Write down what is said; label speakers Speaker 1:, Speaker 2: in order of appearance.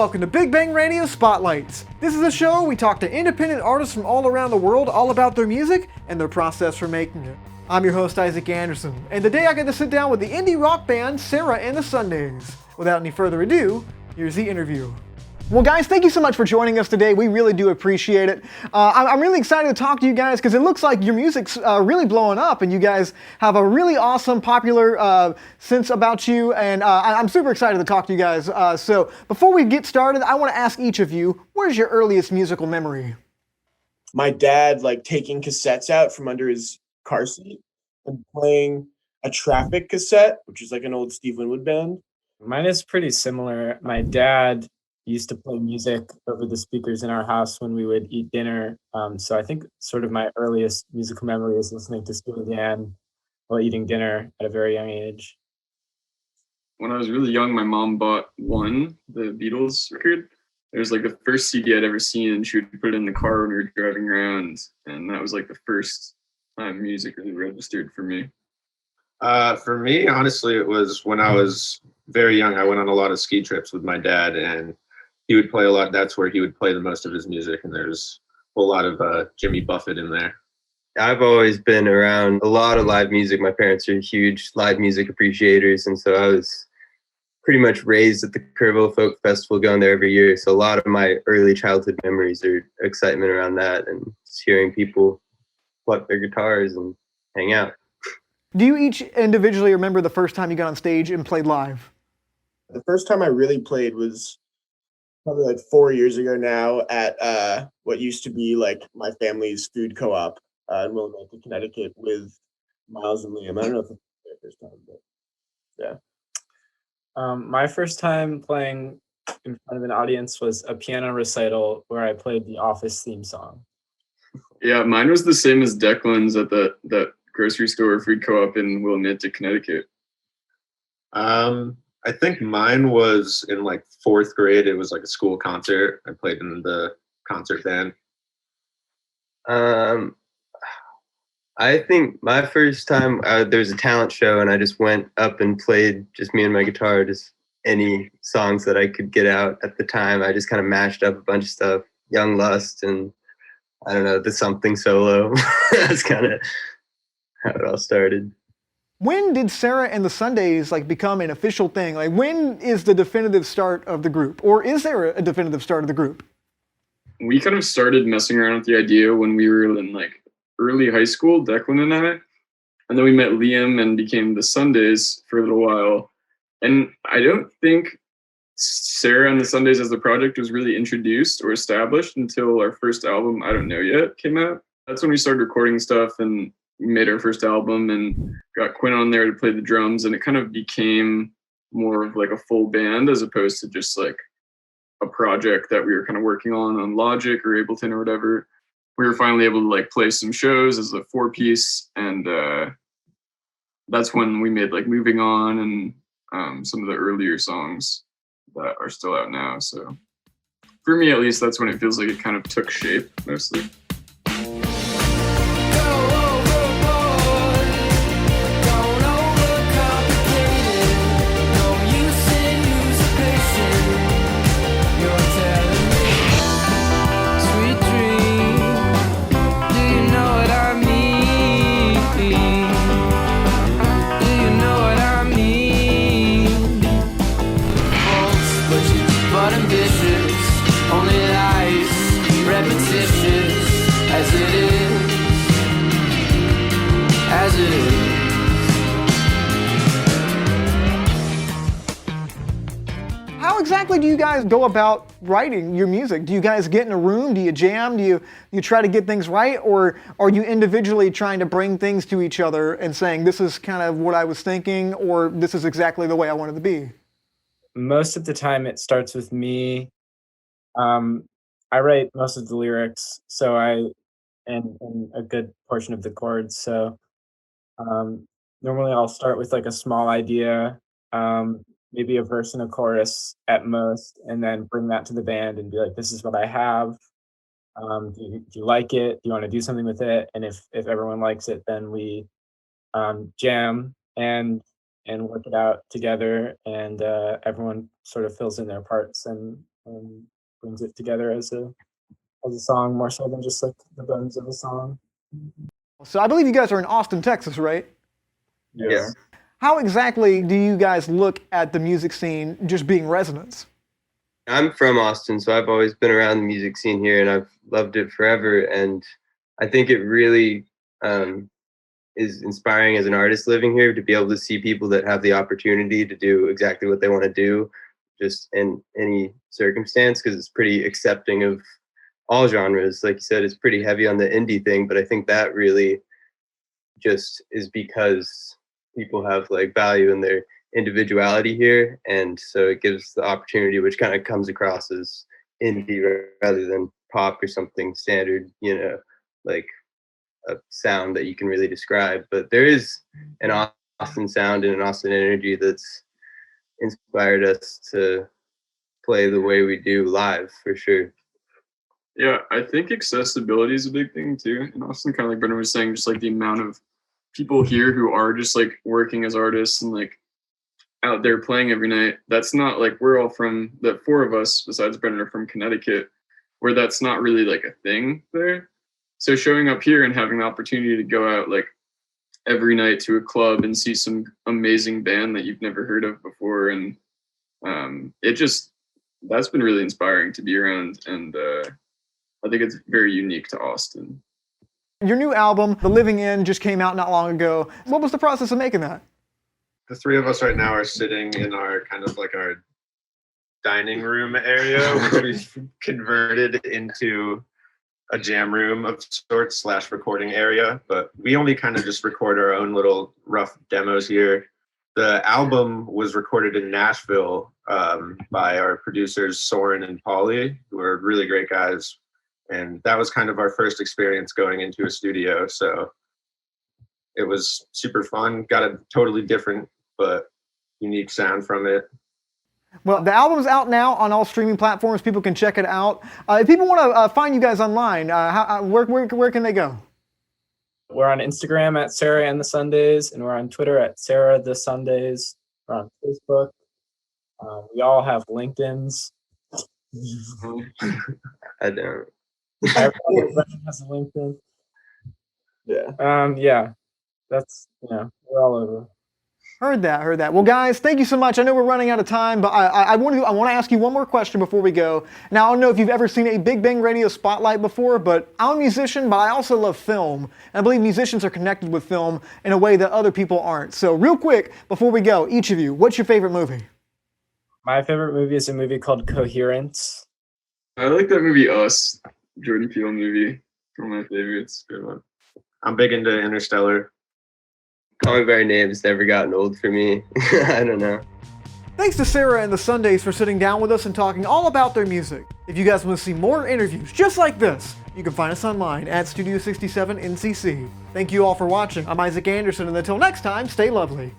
Speaker 1: welcome to Big Bang Radio Spotlights. This is a show we talk to independent artists from all around the world all about their music and their process for making it. I'm your host, Isaac Anderson, and today I get to sit down with the indie rock band Sarah and the Sundays. Without any further ado, here's the interview. Well, guys, thank you so much for joining us today. We really do appreciate it. I'm really excited to talk to you guys because it looks like your music's really blowing up and you guys have a really awesome, popular sense about you, and I'm super excited to talk to you guys. So before we get started, I want to ask each of you, where's your earliest musical memory?
Speaker 2: My dad, taking cassettes out from under his car seat and playing a Traffic cassette, which is like an old Steve Winwood band.
Speaker 3: Mine is pretty similar. My dad used to play music over the speakers in our house when we would eat dinner. So I think sort of my earliest musical memory is listening to Steely Dan while eating dinner at a very young age.
Speaker 4: When I was really young, my mom bought the Beatles record. It was the first CD I'd ever seen, and she would put it in the car when we were driving around. And that was the first time music really registered for me.
Speaker 5: For me, honestly, it was when I was very young. I went on a lot of ski trips with my dad, and he would play a lot. That's where he would play the most of his music, and there's a whole lot of Jimmy Buffett in there.
Speaker 6: I've always been around a lot of live music. My parents are huge live music appreciators, and so I was pretty much raised at the Kerrville Folk Festival, going there every year. So a lot of my early childhood memories are excitement around that and just hearing people pluck their guitars and hang out.
Speaker 1: Do you each individually remember the first time you got on stage and played live?
Speaker 2: The first time I really played was probably 4 years ago now at what used to be my family's food co-op in Wilmington, Connecticut, with Miles and Liam. I don't know if it's their first time, but yeah.
Speaker 3: My first time playing in front of an audience was a piano recital where I played the Office theme song.
Speaker 4: Yeah, mine was the same as Declan's at that grocery store food co-op in Wilmington, Connecticut.
Speaker 5: I think mine was in fourth grade. It was a school concert. I played in the concert band.
Speaker 6: I think my first time, there was a talent show and I just went up and played, just me and my guitar, just any songs that I could get out at the time. I just kind of mashed up a bunch of stuff, Young Lust and I don't know, the Something solo. That's kind of how it all started.
Speaker 1: When did Sarah and the Sundays become an official thing? When is the definitive start of the group? Or is there a definitive start of the group?
Speaker 4: We kind of started messing around with the idea when we were in early high school, Declan and I. And then we met Liam and became the Sundays for a little while. And I don't think Sarah and the Sundays as the project was really introduced or established until our first album, I Don't Know Yet, came out. That's when we started recording stuff and we made our first album and got Quinn on there to play the drums, and it kind of became more of a full band as opposed to just a project that we were kind of working on Logic or Ableton or whatever. We were finally able to play some shows as a 4-piece, and that's when we made Moving On and some of the earlier songs that are still out now. So for me, at least, that's when it feels like it kind of took shape mostly.
Speaker 1: How exactly do you guys go about writing your music? Do you guys get in a room? Do you jam? Do you try to get things right? Or are you individually trying to bring things to each other and saying, this is kind of what I was thinking, or this is exactly the way I wanted to be?
Speaker 3: Most of the time it starts with me. I write most of the lyrics, and a good portion of the chords. So normally I'll start with a small idea, maybe a verse and a chorus at most, and then bring that to the band and be this is what I have. Do you like it? Do you want to do something with it? And if everyone likes it, then we jam and work it out together, and everyone sort of fills in their parts and and brings it together as a song more so than just like the bones of a song.
Speaker 1: So I believe you guys are in Austin, Texas, right?
Speaker 6: Yeah.
Speaker 1: How exactly do you guys look at the music scene just being residents?
Speaker 6: I'm from Austin, so I've always been around the music scene here, and I've loved it forever. And I think it really is inspiring as an artist living here to be able to see people that have the opportunity to do exactly what they want to do, just in any circumstance, because it's pretty accepting of all genres. Like you said, it's pretty heavy on the indie thing, but I think that really just is because people have like value in their individuality here, and so it gives the opportunity, which kind of comes across as indie rather than pop or something standard, like a sound that you can really describe. But there is an Austin sound and an Austin energy that's inspired us to play the way we do live, for sure.
Speaker 4: Yeah, I think accessibility is a big thing too. In Austin, kind of like Brendan was saying, just like the amount of people here who are just like working as artists and like out there playing every night. That's not like, we're all from, the four of us besides Brendan are from Connecticut, where that's not really like a thing there. So showing up here and having the opportunity to go out like every night to a club and see some amazing band that you've never heard of before, and that's been really inspiring to be around, and I think it's very unique to Austin.
Speaker 1: Your new album, The Living End, just came out not long ago. What was the process of making that?
Speaker 5: The three of us right now are sitting in our kind of like our dining room area, which we've converted into a jam room of sorts / recording area, but we only kind of just record our own little rough demos here. The album was recorded in Nashville by our producers Soren and Polly, who are really great guys, and that was kind of our first experience going into a studio, so it was super fun. Got a totally different but unique sound from it.
Speaker 1: Well, the album's out now on all streaming platforms. People can check it out. If people want to find you guys online, where can they go?
Speaker 3: We're on Instagram at Sarah and the Sundays, and we're on Twitter at Sarah the Sundays. We're on Facebook. We all have LinkedIn's.
Speaker 6: I don't.
Speaker 3: Everybody has a LinkedIn. Yeah. That's, we're all over.
Speaker 1: Heard that. Well, guys, thank you so much. I know we're running out of time, but I want to ask you one more question before we go. Now, I don't know if you've ever seen a Big Bang Radio spotlight before, but I'm a musician, but I also love film. And I believe musicians are connected with film in a way that other people aren't. So real quick, before we go, each of you, what's your favorite movie?
Speaker 3: My favorite movie is a movie called Coherence.
Speaker 4: I like that movie Us, Jordan Peele movie. One of my favorites. Good one.
Speaker 5: I'm big into Interstellar.
Speaker 6: Call Me by Your Name's never gotten old for me. I don't know.
Speaker 1: Thanks to Sarah and the Sundays for sitting down with us and talking all about their music. If you guys want to see more interviews just like this, you can find us online at Studio 67 NCC. Thank you all for watching. I'm Isaac Anderson, and until next time, stay lovely.